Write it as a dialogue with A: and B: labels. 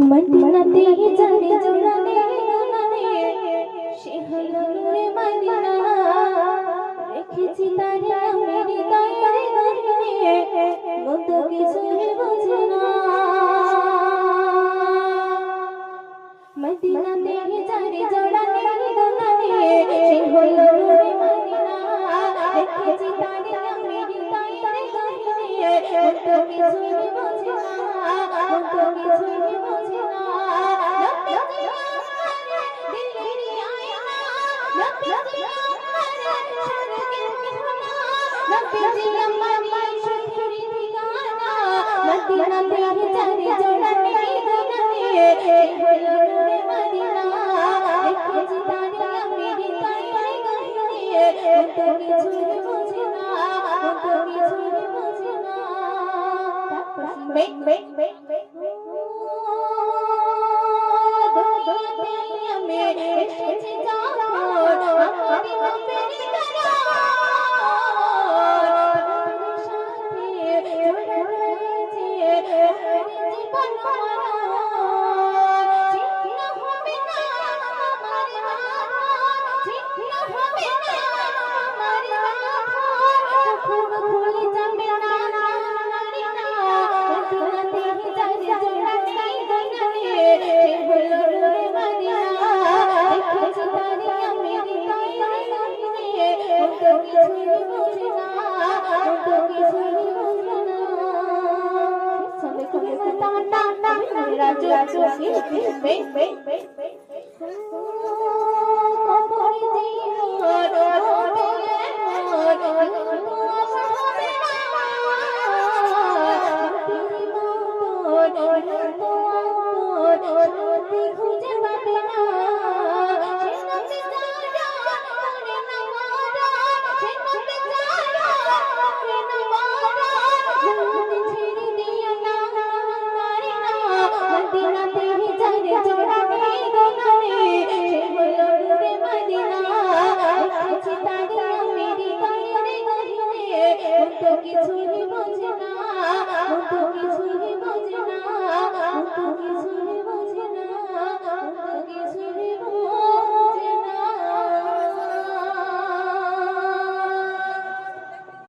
A: মদিনাতে যারে জোড়ানে গানে সে হলো নূরে মদিনা রেখেছি তারে আমি হৃদয়ের গহনে কত কিছু বোঝে না মদিনাতে যারে জোড়ানে গানে সে হলো নূরে মদিনা রেখেছি তারে আমি হৃদয়ের গহনে কত কিছু বোঝে না কত কিছু বোঝে না